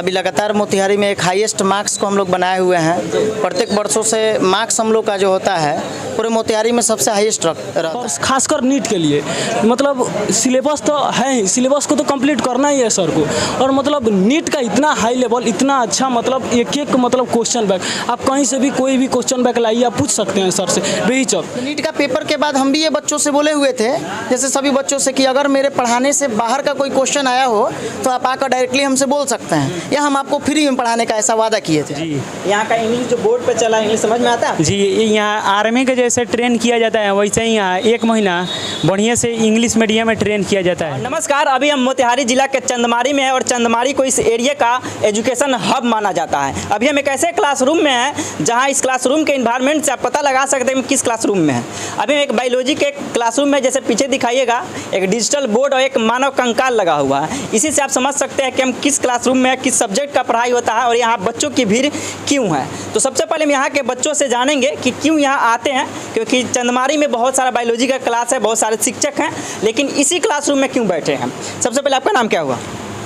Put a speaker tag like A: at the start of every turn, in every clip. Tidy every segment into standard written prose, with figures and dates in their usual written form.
A: अभी लगातार मोतिहारी में एक हाईएस्ट मार्क्स को हम लोग बनाए हुए हैं। प्रत्येक वर्षों से मार्क्स हम लोग का जो होता है पूरे मोतिहारी में सबसे हाईएस्ट रहता
B: और
A: है।
B: खासकर नीट के लिए मतलब सिलेबस तो है ही, सिलेबस को तो कंप्लीट करना ही है सर को। और मतलब नीट का इतना हाई लेवल, इतना अच्छा, मतलब एक एक मतलब क्वेश्चन बैंक, आप कहीं से भी कोई भी क्वेश्चन बैंक लाइए, आप पूछ सकते हैं सर से बेहिचक।
A: नीट का पेपर के बाद हम भी ये बच्चों से बोले हुए थे, जैसे सभी बच्चों से, कि अगर मेरे पढ़ाने से बाहर का कोई क्वेश्चन आया हो तो आप आकर डायरेक्टली हमसे बोल सकते हैं, या हम आपको फ्री में पढ़ाने का ऐसा वादा किए थे।
C: जी,
A: यहाँ का इंग्लिश जो बोर्ड पे चला, इंग्लिश समझ में आता है?
C: जी, यहाँ आर्मी के जैसे ट्रेन किया जाता है वैसे ही यहाँ 1 महीना बढ़िया से इंग्लिश मीडियम में ट्रेन किया जाता है।
D: नमस्कार, अभी हम मोतिहारी जिला के चंदमारी में हैं और चंदमारी को इस एरिया का एजुकेशन हब माना जाता है। अभी हम एक ऐसे क्लासरूम में हैं जहां इस क्लासरूम के इन्वायरमेंट से आप पता लगा सकते हैं किस क्लासरूम में है। अभी हम एक बायोलॉजी के क्लासरूम में, जैसे पीछे दिखाइएगा एक डिजिटल बोर्ड और एक मानव कंकाल लगा हुआ है। इसी से आप समझ सकते हैं कि हम किस क्लासरूम में किस सब्जेक्ट का पढ़ाई होता है और यहाँ बच्चों की भीड़ क्यों है। तो सबसे पहले हम यहाँ के बच्चों से जानेंगे कि क्यों यहाँ आते हैं, क्योंकि चंदमारी में बहुत सारा बायोलॉजी का क्लास है, बहुत सारे शिक्षक हैं, लेकिन इसी क्लासरूम में क्यों बैठे हैं। सबसे पहले आपका नाम क्या हुआ?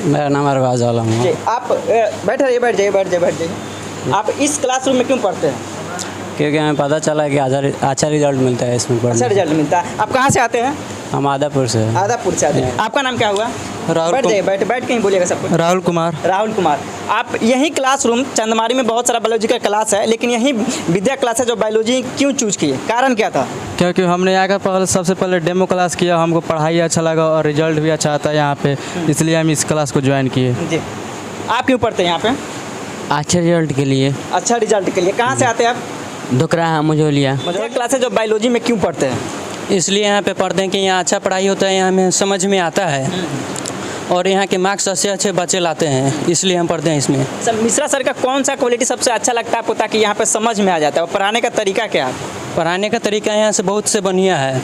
E: मेरा नाम अरबाज आलम है।
D: जी, आप बैठ जाइए। आप इस क्लासरूम में क्यों पढ़ते हैं?
E: क्योंकि हमें पता चला है कि अच्छा रिजल्ट मिलता है इसमें पढ़ने।
D: अच्छा रिजल्ट मिलता है। आप कहाँ से आते हैं?
E: हम आदापुर से हैं।
D: आदापुर से आते हैं। आपका नाम क्या हुआ? बैठ जाइए, बैठ के ही बोलिएगा सबको।
F: राहुल कुमार।
D: आप यही क्लासरूम चंदमारी में बहुत सारा बायोलॉजी का क्लास है, लेकिन यही विद्या क्लास है जो बायोलॉजी क्यों चूज किए, कारण क्या था?
F: क्योंकि हमने यहाँ का सबसे पहले डेमो क्लास किया, हमको पढ़ाई अच्छा लगा और रिजल्ट भी अच्छा आता है यहाँ पे, इसलिए हम इस क्लास को ज्वाइन किए।
D: जी, आप क्यों पढ़ते हैं यहाँ पे?
E: अच्छे रिजल्ट के लिए।
D: अच्छा रिजल्ट के लिए। कहाँ से आते हैं आप?
E: दुकरा है मुझोलिया।
D: मुझे क्लास है जो बायोलॉजी में क्यों पढ़ते हैं?
E: इसलिए यहाँ पे पढ़ते हैं कि यहाँ अच्छा पढ़ाई होता है, यहाँ हमें समझ में आता है और यहाँ के मार्क्स अच्छे बच्चे लाते हैं, इसलिए हम पढ़ते हैं इसमें।
D: सर, मिश्रा सर का कौन सा क्वालिटी सबसे अच्छा लगता है आपको, ताकि यहाँ पे समझ में आ जाता है? और पढ़ाने का तरीका क्या है?
E: पढ़ाने का तरीका यहाँ से बहुत से बढ़िया है।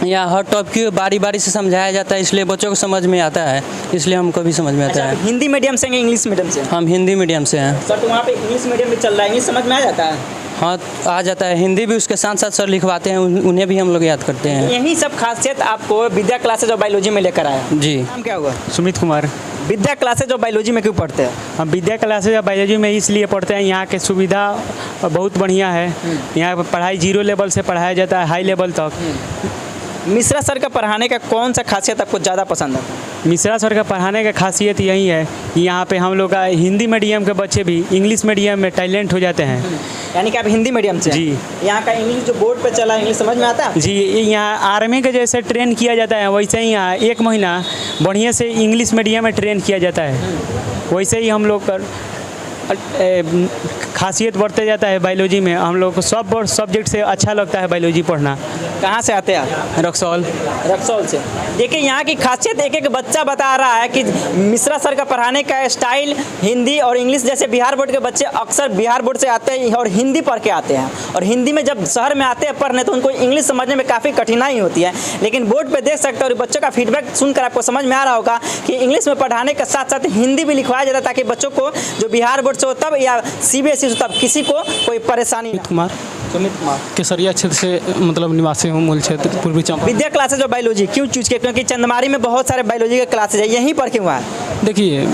E: यहाँ हर टॉपिक बारी बारी से समझाया जाता है, इसलिए बच्चों को समझ में आता है, इसलिए हमको भी समझ में आता है।
D: हिंदी मीडियम से इंग्लिश मीडियम से?
E: हम हिंदी मीडियम से हैं।
D: सर, तो वहाँ पे इंग्लिश मीडियम में चल रहा है, इंग्लिश समझ में आ जाता है?
E: हाँ, आ जाता है। हिंदी भी उसके साथ साथ सर लिखवाते हैं, उन्हें भी हम लोग याद करते हैं।
D: यही सब खासियत आपको विद्या क्लासेज और बायोलॉजी में लेकर आया?
E: जी।
D: नाम क्या हुआ?
C: सुमित कुमार।
D: विद्या क्लासेज और बायोलॉजी में क्यों पढ़ते हैं?
C: हम विद्या क्लासेज या बायोलॉजी में इसलिए पढ़ते हैं, यहाँ के सुविधा बहुत बढ़िया है। यहाँ पर पढ़ाई 0 लेवल से पढ़ाया जाता है हाई लेवल तक।
D: मिश्रा सर का पढ़ाने का कौन सा खासियत आपको ज़्यादा पसंद है?
C: मिश्रा सर का पढ़ाने का खासियत यही है कि यहाँ पे हम लोग का हिंदी मीडियम के बच्चे भी इंग्लिश मीडियम में टैलेंट हो जाते हैं।
D: यानी कि आप हिंदी मीडियम से?
C: जी।
D: यहाँ का इंग्लिश जो बोर्ड पे चला, इंग्लिश समझ में आता है?
C: जी, यहाँ आर्मी के जैसे ट्रेन किया जाता है वैसे ही यहाँ 1 महीना बढ़िया से इंग्लिश मीडियम में ट्रेन किया जाता है, वैसे ही हम लोग का खासियत बढ़ते जाता है। बायोलॉजी में हम लोग को सब सब्जेक्ट से अच्छा लगता है बायोलॉजी पढ़ना।
D: कहाँ से आते हैं आप?
C: रक्सौल
D: से। देखिए, यहाँ की खासियत एक एक बच्चा बता रहा है कि मिश्रा सर का पढ़ाने का स्टाइल हिंदी और इंग्लिश, जैसे बिहार बोर्ड के बच्चे अक्सर बिहार बोर्ड से आते हैं और हिंदी पढ़ के आते हैं, और हिंदी में जब शहर में आते हैं पढ़ने तो उनको इंग्लिश समझने में काफ़ी कठिनाई होती है, लेकिन बोर्ड पर देख सकते हैं और बच्चों का फीडबैक सुनकर आपको समझ में आ रहा होगा कि इंग्लिश में पढ़ाने के साथ साथ हिंदी भी लिखवाया जाता है, ताकि बच्चों को जो बिहार बोर्ड से हो तब या CBSE से तब किसी को कोई परेशानी। सुमित कुमार
B: केसरिया क्षेत्र से मतलब निवासी हूँ, मूल क्षेत्र पूर्वी चंपारण।
D: विद्या क्लासेज और बायोलॉजी क्यों चूज किया, क्योंकि चंदमारी में बहुत सारे बायोलॉजी के क्लासेज है, यहीं पर क्यों आए?
B: देखिए,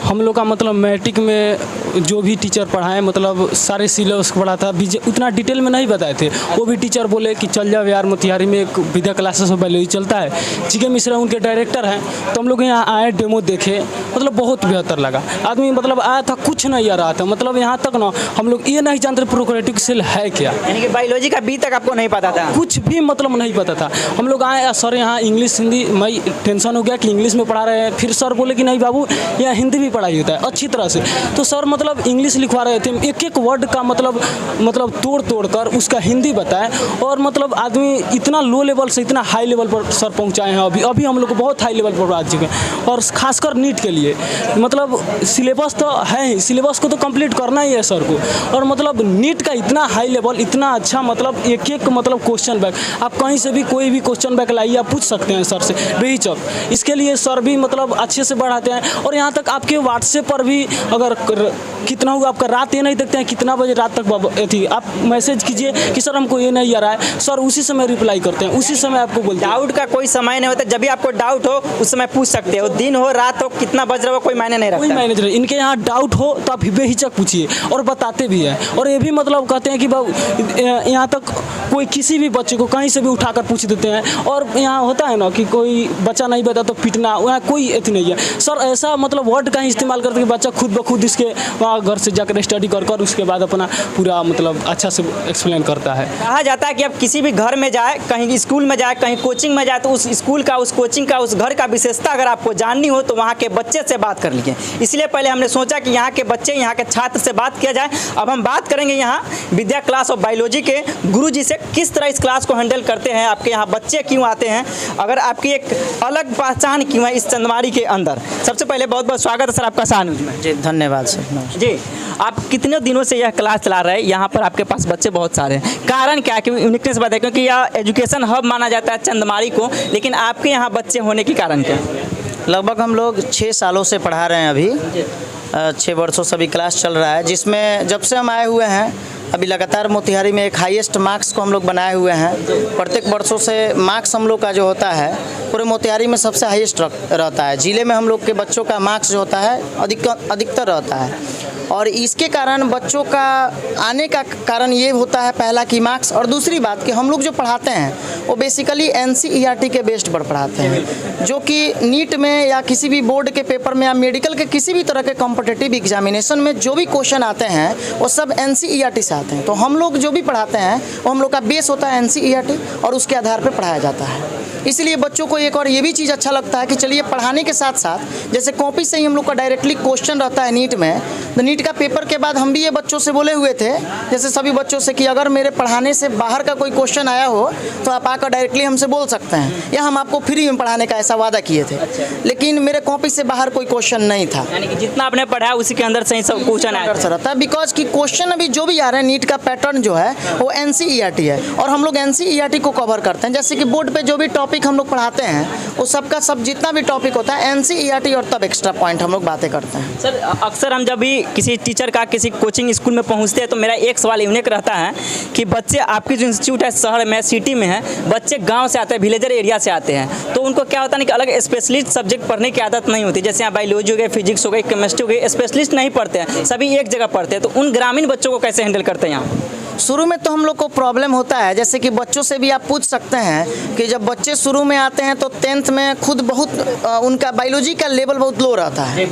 B: हम लोग का मतलब मैट्रिक में जो भी टीचर पढ़ाए मतलब सारे सिलेबस पढ़ा था, उतना डिटेल में नहीं बताए थे। वो भी टीचर बोले कि चल जाओ यार, मोतिहारी में एक विद्या क्लासेस ऑफ बायोलॉजी चलता है, GK मिश्रा उनके डायरेक्टर हैं, तो हम लोग यहाँ आए, डेमो देखे, मतलब बहुत बेहतर लगा। आदमी मतलब आया था, कुछ नहीं आ रहा था, मतलब यहाँ तक ना हम लोग ये नहीं जानते प्रोक्रेटिव सेल है क्या,
D: यानी कि बायोलॉजी का बी तक आपको नहीं पता था?
B: कुछ भी मतलब नहीं पता था। हम लोग आए, सर यहाँ इंग्लिश हिंदी, मैं टेंशन हो गया कि इंग्लिश में पढ़ा रहे हैं, फिर सर बोले कि नहीं बाबू यहाँ हिंदी भी पढ़ाई होता है अच्छी तरह से। तो सर मतलब इंग्लिश लिखवा रहे थे, एक एक वर्ड का मतलब तोड़ कर उसका हिंदी बताए, और मतलब आदमी इतना लो लेवल से इतना हाई लेवल पर सर पहुंचाए हैं। अभी हम लोग को बहुत हाई लेवल पर पहुंचा चुके हैं, और खासकर नीट के लिए मतलब सिलेबस तो है ही, सिलेबस को तो कंप्लीट करना ही है सर को। और मतलब नीट का इतना हाई लेवल, इतना अच्छा, मतलब एक एक मतलब क्वेश्चन बैंक, आप कहीं से भी कोई भी क्वेश्चन बैंक लाइए, आप पूछ सकते हैं सर से बेहिचक। इसके लिए सर भी मतलब अच्छे से बढ़ाते हैं, और यहाँ तक आपके व्हाट्सएप पर भी अगर कितना हुआ आपका, रात ये नहीं देखते हैं कितना बजे रात तक थी, आप मैसेज कीजिए कि सर हमको ये नहीं आ रहा है, सर उसी समय रिप्लाई करते हैं, उसी समय आपको बोलते हैं।
D: डाउट का कोई समय नहीं होता, जब भी आपको डाउट हो उस समय पूछ सकते हो, दिन हो रात हो कितना बज रहा हो कोई मायने नहीं
B: कोई
D: रखता।
B: मैनेजर इनके यहाँ डाउट हो तो आप बेहिचक पूछिए और बताते भी हैं। और ये भी मतलब कहते हैं कि यहाँ तक कोई किसी भी बच्चे को कहीं से भी उठाकर पूछ देते हैं। और यहाँ होता है ना कि कोई बच्चा नहीं बता तो पिटना, वहाँ कोई एथी नहीं है सर। ऐसा मतलब वर्ड का ही इस्तेमाल करते कि बच्चा खुद ब खुद इसके वहाँ घर से जाकर स्टडी कर उसके बाद अपना पूरा मतलब अच्छा से एक्सप्लेन करता है।
D: कहा जाता है कि अब किसी भी घर में जाए, कहीं स्कूल में जाए, कहीं कोचिंग में जाए, तो उस स्कूल का, उस कोचिंग का, उस घर का विशेषता अगर आपको जाननी हो तो वहाँ के बच्चे से बात कर लीजिए। इसलिए पहले हमने सोचा कि यहाँ के बच्चे, यहाँ के छात्र से बात किया जाए। अब हम बात करेंगे यहाँ विद्या क्लास ऑफ बायोलॉजी के गुरुजी से, किस तरह इस क्लास को हैंडल करते हैं, आपके यहाँ बच्चे क्यों आते हैं, अगर आपकी एक अलग पहचान क्यों है इस चंदमारी के अंदर। सबसे पहले बहुत बहुत स्वागत है सर आपका सानुज में।
A: जी धन्यवाद सर।
D: जी, आप कितने दिनों से यह क्लास चला रहे हैं, यहाँ पर आपके पास बच्चे बहुत सारे हैं, कारण क्या है कि यूनिकनेस बात है, क्योंकि यह एजुकेशन हब माना जाता है चंदमारी को, लेकिन आपके यहाँ बच्चे होने के कारण क्या है?
A: लगभग हम लोग 6 सालों से पढ़ा रहे हैं, अभी 6 वर्षों से अभी क्लास चल रहा है, जिसमें जब से हम आए हुए हैं अभी लगातार मोतिहारी में एक हाईएस्ट मार्क्स को हम लोग बनाए हुए हैं। प्रत्येक वर्षों से मार्क्स हम लोग का जो होता है पूरे मोतिहारी में सबसे हाईएस्ट रहता है। ज़िले में हम लोग के बच्चों का मार्क्स जो होता है अधिकतर रहता है। और इसके कारण बच्चों का आने का कारण ये होता है, पहला कि मार्क्स, और दूसरी बात कि हम लोग जो पढ़ाते हैं वो बेसिकली NCERT के बेस्ड पर पढ़ाते हैं, जो कि नीट में या किसी भी बोर्ड के पेपर में या मेडिकल के किसी भी तरह के कॉम्पिटिटिव एग्जामिनेशन में जो भी क्वेश्चन आते हैं वो सब NCERT से आते हैं। तो हम लोग जो भी पढ़ाते हैं वो हम लोग का बेस होता है NCERT और उसके आधार पर पढ़ाया जाता है। इसलिए बच्चों को एक और ये भी चीज़ अच्छा लगता है कि चलिए पढ़ाने के साथ साथ जैसे कॉपी से ही हम लोग का डायरेक्टली क्वेश्चन रहता है नीट में, तो नीट का पेपर के बाद हम भी ये बच्चों से बोले हुए थे, जैसे सभी बच्चों से, कि अगर मेरे पढ़ाने से बाहर का कोई क्वेश्चन आया हो तो आप आकर डायरेक्टली हमसे बोल सकते हैं, या हम आपको फ्री में पढ़ाने का ऐसा वादा किए थे। लेकिन मेरे कॉपी से बाहर कोई क्वेश्चन नहीं था,
D: यानी कि जितना आपने पढ़ा उसी के अंदर से ही सब क्वेश्चन आया
A: रहता है। बिकॉज कि क्वेश्चन अभी जो भी आ रहे हैं नीट का पैटर्न जो है वो NCERT है, और हम लोग NCERT को कवर करते हैं। जैसे कि बोर्ड पे जो भी टॉपिक हम लोग पढ़ाते हैं वो सबका सब जितना भी टॉपिक होता है NCERT, और तब एक्स्ट्रा पॉइंट हम लोग बातें करते हैं।
D: सर, अक्सर हम जब भी किसी टीचर का किसी कोचिंग स्कूल में पहुंचते हैं तो मेरा एक सवाल यूनिक रहता है कि बच्चे, आपकी जो इंस्टीट्यूट है शहर में, सिटी में है, बच्चे गांव से आते हैं, विलेजर एरिया से आते हैं, तो उनको क्या होता है कि अलग स्पेशलिस्ट सब्जेक्ट पढ़ने की आदत नहीं होती। जैसे यहाँ बायोलॉजी हो गई, फिजिक्स हो गई, केमिस्ट्री हो गई, स्पेशलिस्ट नहीं पढ़ते हैं, सभी एक जगह पढ़ते हैं। तो उन ग्रामीण बच्चों को कैसे हैंडल करते हैं यहाँ?
A: शुरू में तो हम लोग को प्रॉब्लम होता है, जैसे कि बच्चों से भी आप पूछ सकते हैं कि जब बच्चे शुरू में आते हैं तो 10th में खुद बहुत उनका बायोलॉजी का लेवल बहुत लो रहता है।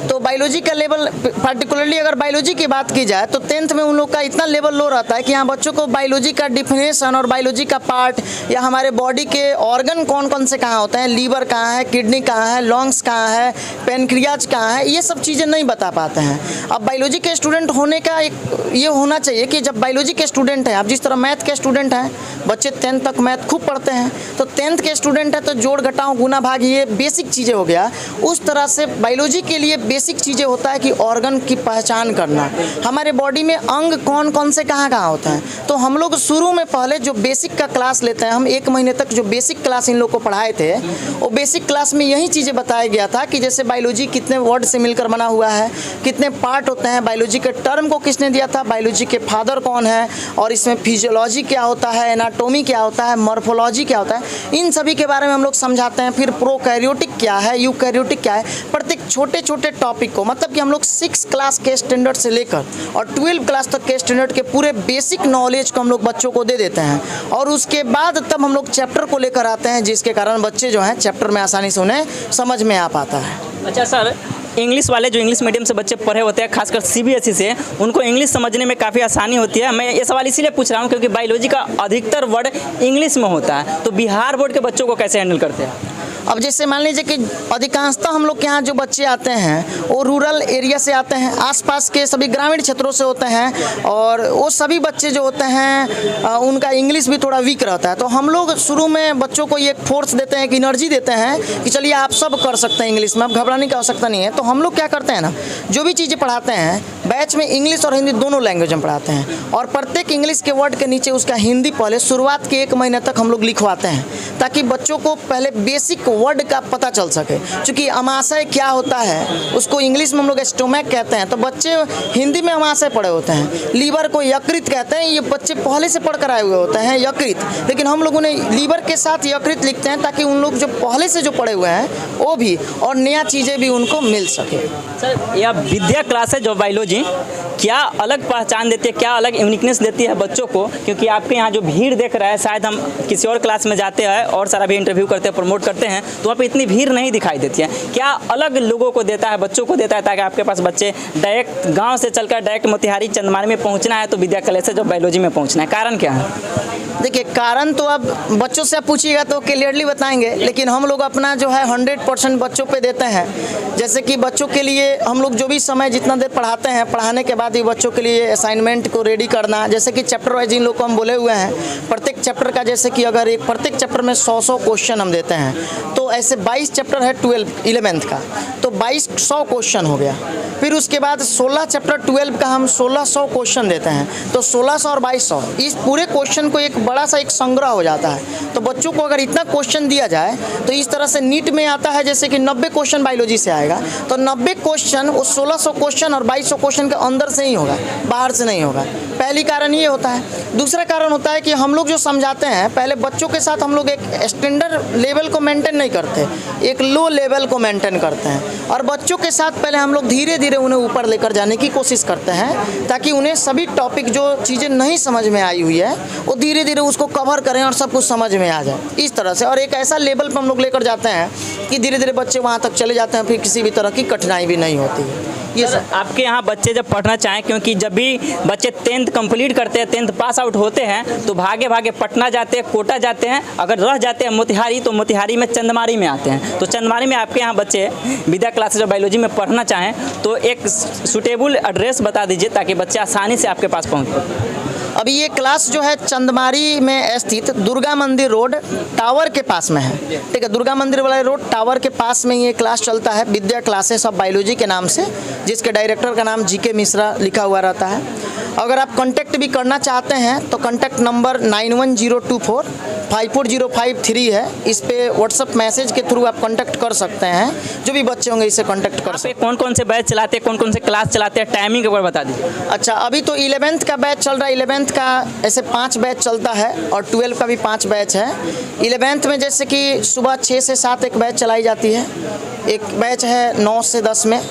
A: तो बायोलॉजी का लेवल, पार्टिकुलरली अगर बायोलॉजी की बात की जाए तो 10th में उन लोग का इतना लेवल लो रहता है कि यहाँ बच्चों को बायोलॉजी का डिफिनेशन और बायोलॉजी का पार्ट, या हमारे बॉडी के ऑर्गन कौन कौन से कहाँ होते हैं, लीवर कहाँ है, किडनी कहाँ है, लंग्स कहाँ है, पेनक्रियाज कहाँ है, ये सब चीज़ें नहीं बता पाते हैं। अब बायोलॉजी के स्टूडेंट होने का एक ये होना चाहिए कि जब बायोलॉजी के स्टूडेंट हैं, आप जिस तरह मैथ के स्टूडेंट हैं, बच्चे 10th तक मैथ खूब पढ़ते हैं, तो 10th के स्टूडेंट है तो जोड़ घटाओ गुना भाग ये बेसिक चीज़ें हो गया। उस तरह से बायोलॉजी के लिए बेसिक चीज़ें होता है कि ऑर्गन की पहचान करना, हमारे बॉडी में अंग कौन कौन से कहाँ कहाँ होते हैं। तो हम लोग शुरू में पहले जो बेसिक का क्लास लेते हैं, हम 1 महीने तक जो बेसिक क्लास इन लोग को पढ़ाए थे, वो बेसिक क्लास में यही चीज़ें बताया गया था कि जैसे बायोलॉजी कितने वर्ड से मिलकर बना हुआ है, कितने पार्ट होते हैं, बायोलॉजी के टर्म को किसने दिया था, बायोलॉजी के फादर कौन है, और इसमें फिजियोलॉजी क्या होता है, एनाटोमी क्या होता है, मॉर्फोलॉजी क्या होता है, इन सभी के बारे में हम लोग समझाते हैं। फिर प्रोकैरियोटिक क्या है, यूकैरियोटिक क्या है, प्रत्येक छोटे छोटे टॉपिक को, मतलब कि हम लोग 6 क्लास के स्टैंडर्ड से लेकर और 12 क्लास तक के स्टैंडर्ड के पूरे बेसिक नॉलेज को हम लोग बच्चों को दे देते हैं, और उसके बाद तब हम लोग चैप्टर को लेकर आते हैं, जिसके कारण बच्चे जो हैं चैप्टर में आसानी से उन्हें समझ में आ पाता है।
D: अच्छा सर, इंग्लिश वाले जो इंग्लिश मीडियम से बच्चे पढ़े होते हैं, खासकर CBSE से, उनको इंग्लिश समझने में काफ़ी आसानी होती है। मैं ये सवाल इसीलिए पूछ रहा हूँ क्योंकि बायोलॉजी का अधिकतर वर्ड इंग्लिश में होता है, तो बिहार बोर्ड के बच्चों को कैसे हैंडल करते हैं?
A: अब जैसे मान लीजिए कि अधिकांशतः हम लोग के यहाँ जो बच्चे आते हैं वो रूरल एरिया से आते हैं, आसपास के सभी ग्रामीण क्षेत्रों से होते हैं, और वो सभी बच्चे जो होते हैं उनका इंग्लिश भी थोड़ा वीक रहता है। तो हम लोग शुरू में बच्चों को ये फोर्स देते हैं, कि एनर्जी देते हैं कि चलिए आप सब कर सकते हैं इंग्लिश में, अब घबराने की आवश्यकता नहीं है। तो हम लोग क्या करते हैं ना, जो भी चीज़ें पढ़ाते हैं बैच में इंग्लिश और हिंदी दोनों लैंग्वेज में पढ़ाते हैं, और प्रत्येक इंग्लिश के वर्ड के नीचे उसका हिंदी पहले शुरुआत के 1 महीने तक हम लोग लिखवाते हैं, ताकि बच्चों को पहले बेसिक वर्ड का पता चल सके। क्योंकि अमाशय क्या होता है उसको इंग्लिश में हम लोग स्टोमैक कहते हैं, तो बच्चे हिंदी में अमाशय पढ़े होते हैं। लीवर को यकृत कहते हैं, ये बच्चे पहले से पढ़ कर आए हुए होते हैं यकृत, लेकिन हम लोग उन्हें लीवर के साथ यकृत लिखते हैं ताकि उन लोग जो पहले से जो पढ़े हुए हैं वो भी और नया चीज़ें भी उनको मिल सके।
D: सर यह विद्या क्लास है जो बायोलॉजी क्या अलग पहचान देती है, क्या अलग यूनिकनेस देती है बच्चों को? क्योंकि आपके यहाँ जो भीड़ देख रहा है, शायद हम किसी और क्लास में जाते हैं और सारा भी इंटरव्यू करते हैं, प्रमोट करते हैं, तो वहाँ पे इतनी भीड़ नहीं दिखाई देती है। क्या अलग लोगों को देता है, बच्चों को देता है, ताकि आपके पास बच्चे डायरेक्ट गाँव से चलकर डायरेक्ट मोतिहारी चंदमारी में पहुँचना है तो विद्या कॉलेज से जो बायोलॉजी में पहुँचना है, कारण क्या है?
A: देखिए कारण तो अब बच्चों से पूछिएगा तो क्लियरली बताएंगे, लेकिन हम लोग अपना जो है 100% बच्चों पे देते हैं। जैसे कि बच्चों के लिए हम लोग जो भी समय जितना देर पढ़ाते हैं, पढ़ाने के बाद ही बच्चों के लिए असाइनमेंट को रेडी करना, जैसे कि चैप्टर वाइज इन लोग को हम बोले हुए हैं प्रत्येक चैप्टर का, जैसे कि अगर एक प्रत्येक चैप्टर में 100 क्वेश्चन हम देते हैं, तो ऐसे 22 चैप्टर है 11th का, तो 2200 क्वेश्चन हो गया। फिर उसके बाद 16 चैप्टर 12 का हम 1600 क्वेश्चन देते हैं, तो 1600 और 2200 इस पूरे क्वेश्चन को एक बड़ा सा एक संग्रह हो जाता है। तो बच्चों को अगर इतना क्वेश्चन दिया जाए तो इस तरह से नीट में आता है जैसे कि 90 क्वेश्चन बायोलॉजी से आएगा, तो 90 क्वेश्चन उस 1600 क्वेश्चन और 2200 क्वेश्चन के अंदर से ही होगा, बाहर से नहीं होगा। पहली कारण ये होता है। दूसरा कारण होता है कि हम लोग जो समझाते हैं पहले बच्चों के साथ हम लोग एक स्टैंडर्ड लेवल को मेंटेन नहीं करते, एक लो लेवल को मेंटेन करते हैं, और बच्चों के साथ पहले हम लोग धीरे धीरे उन्हें ऊपर लेकर जाने की कोशिश करते हैं ताकि उन्हें सभी टॉपिक जो चीज़ें नहीं समझ में आई हुई है वो धीरे धीरे उसको कवर करें और सब कुछ समझ में आ जाए इस तरह से। और एक ऐसा लेवल पर हम लोग लेकर जाते हैं कि धीरे धीरे बच्चे वहाँ तक चले जाते हैं, फिर किसी भी तरह की कठिनाई भी नहीं होती है। ये
D: सर आपके यहाँ बच्चे जब पढ़ना चाहें, क्योंकि जब भी बच्चे 10th कंप्लीट करते हैं, 10th पास आउट होते हैं, तो भागे भागे पटना जाते हैं, कोटा जाते हैं, अगर रह जाते हैं मोतिहारी तो मोतिहारी में चंदमारी में आते हैं। तो चंदमारी में आपके यहाँ बच्चे विद्या क्लासेज ऑफ बायोलॉजी में पढ़ना चाहें तो एक सूटेबल एड्रेस बता दीजिए ताकि बच्चे आसानी से आपके पास पहुँच।
A: अभी ये क्लास जो है चंदमारी में स्थित दुर्गा मंदिर रोड टावर के पास में है, ठीक है। दुर्गा मंदिर वाले रोड टावर के पास में ये क्लास चलता है विद्या क्लासेस ऑफ बायोलॉजी के नाम से, जिसके डायरेक्टर का नाम GK मिश्रा लिखा हुआ रहता है। अगर आप कांटेक्ट भी करना चाहते हैं तो कांटेक्ट नंबर 9102454053 है। इस पे व्हाट्सअप मैसेज के थ्रू आप कांटेक्ट कर सकते हैं, जो भी बच्चे होंगे इससे कांटेक्ट कर सकते हैं।
D: कौन कौन से बैच चलाते हैं, कौन कौन से क्लास चलाते हैं, टाइमिंग एक बार बता दीजिए।
A: अच्छा अभी तो 11th का बैच चल रहा है, 11th का ऐसे 5 बैच चलता है और 12 का भी 5 बैच है। 11th में जैसे कि सुबह 6 से 7 एक बैच चलाई जाती है, एक बैच है 9 से 10 में,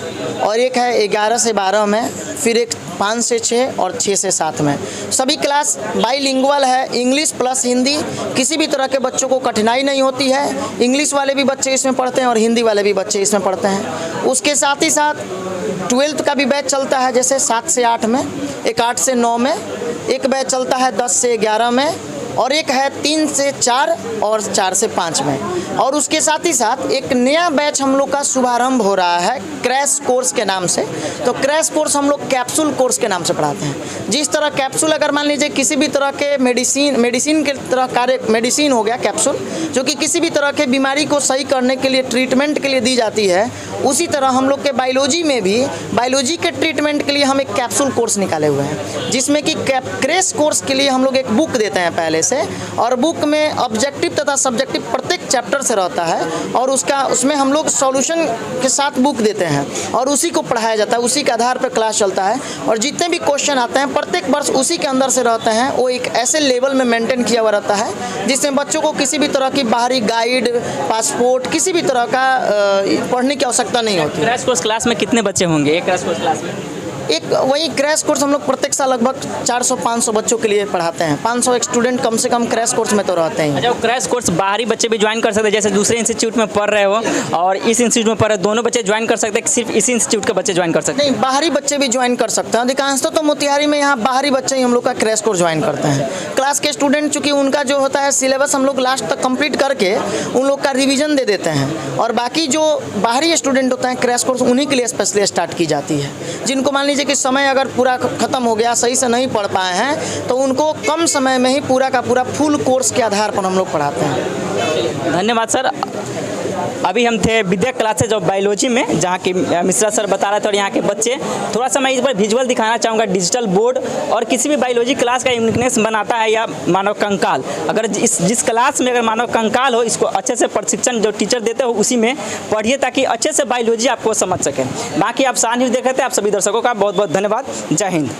A: और एक है 11 से 12 में, फिर एक 5 से 6 और 6 से 7 में। सभी क्लास बाईलिंगुअल है, इंग्लिश प्लस हिंदी। किसी भी तरह के बच्चों को कठिनाई नहीं होती है। इंग्लिश वाले भी बच्चे इसमें पढ़ते हैं और हिंदी वाले भी बच्चे इसमें पढ़ते हैं। उसके साथ ही साथ 12th का भी बैच चलता है, जैसे 7 से 8 में, एक 8 से 9 में, एक बैच चलता है 10 से 11 में, और एक है 3 से 4 और 4 से 5 में। और उसके साथ ही साथ एक नया बैच हम लोग का शुभारंभ हो रहा है क्रैश कोर्स के नाम से। तो क्रैश कोर्स हम लोग कैप्सूल कोर्स के नाम से पढ़ाते हैं। जिस तरह कैप्सूल अगर मान लीजिए किसी भी तरह के मेडिसिन के तरह कार्य, मेडिसिन हो गया कैप्सूल, जो कि किसी भी तरह के बीमारी को सही करने के लिए, ट्रीटमेंट के लिए दी जाती है, उसी तरह हम लोग के बायोलॉजी में भी बायोलॉजी के ट्रीटमेंट के लिए हम एक कैप्सूल कोर्स निकाले हुए हैं, जिसमें कि क्रैश कोर्स के लिए हम लोग एक बुक देते हैं पहले से, और बुक में ऑब्जेक्टिव तथा सब्जेक्टिव प्रत्येक चैप्टर से रहता है, और उसमें हम लोग सॉल्यूशन के साथ बुक देते हैं और उसी को पढ़ाया जाता है, उसी के आधार पर क्लास चलता है। और जितने भी क्वेश्चन आते हैं प्रत्येक वर्ष उसी के अंदर से रहते हैं, वो एक ऐसे लेवल में मेंटेन किया हुआ रहता है जिसमें बच्चों को किसी भी तरह की बाहरी गाइड, पासपोर्ट, किसी भी तरह का पढ़ने की आवश्यकता नहीं होती।
D: क्रैश कोर्स क्लास में कितने बच्चे होंगे एक क्रैश कोर्स क्लास में?
A: एक वही क्रैश कोर्स हम लोग प्रत्येक साल लगभग 400-500 बच्चों के लिए पढ़ाते हैं। 500 स्टूडेंट कम से कम क्रैश कोर्स में तो रहते हैं।
D: अच्छा, वो क्रैश कोर्स बाहरी बच्चे भी ज्वाइन कर सकते हैं, जैसे दूसरे इंस्टीट्यूट में पढ़ रहे हो और इस इंस्टीट्यूट में पढ़ रहे, दोनों बच्चे ज्वाइन कर सकते हैं, सिर्फ इसी इंस्टीट्यूट के बच्चे ज्वाइन कर सकते हैं?
A: नहीं, बाहरी बच्चे भी ज्वाइन कर सकते हैं। अधिकांशतः तो मोतिहारी में यहाँ बाहरी बच्चे ही हम लोग का क्रैश कोर्स ज्वाइन करते हैं। क्लास के स्टूडेंट चूँकि उनका जो होता है सिलेबस हम लोग लास्ट तक कंप्लीट करके उन लोग का रिवीजन दे देते हैं, और बाकी जो बाहरी स्टूडेंट होते हैं क्रैश कोर्स उन्हीं के लिए स्पेशली स्टार्ट की जाती है। जिनको मान लीजिए कि समय अगर पूरा ख़त्म हो गया, सही से नहीं पढ़ पाए हैं, तो उनको कम समय में ही पूरा का पूरा फुल कोर्स के आधार पर हम लोग पढ़ाते हैं।
D: धन्यवाद सर। अभी हम थे विद्या क्लासेज ऑफ बायोलॉजी में, जहाँ की मिश्रा सर बता रहे थे और यहाँ के बच्चे। थोड़ा सा मैं इस पर विजुअल दिखाना चाहूँगा। डिजिटल बोर्ड और किसी भी बायोलॉजी क्लास का यूनिकनेस बनाता है या मानव कंकाल। अगर जिस क्लास में अगर मानव कंकाल हो, इसको अच्छे से प्रशिक्षण जो टीचर देते हो उसी में पढ़िए, ताकि अच्छे से बायोलॉजी आपको समझ सकें। बाकी आप शान न्यूज़ देख रहे थे, आप सभी दर्शकों का बहुत बहुत धन्यवाद। जय हिंद।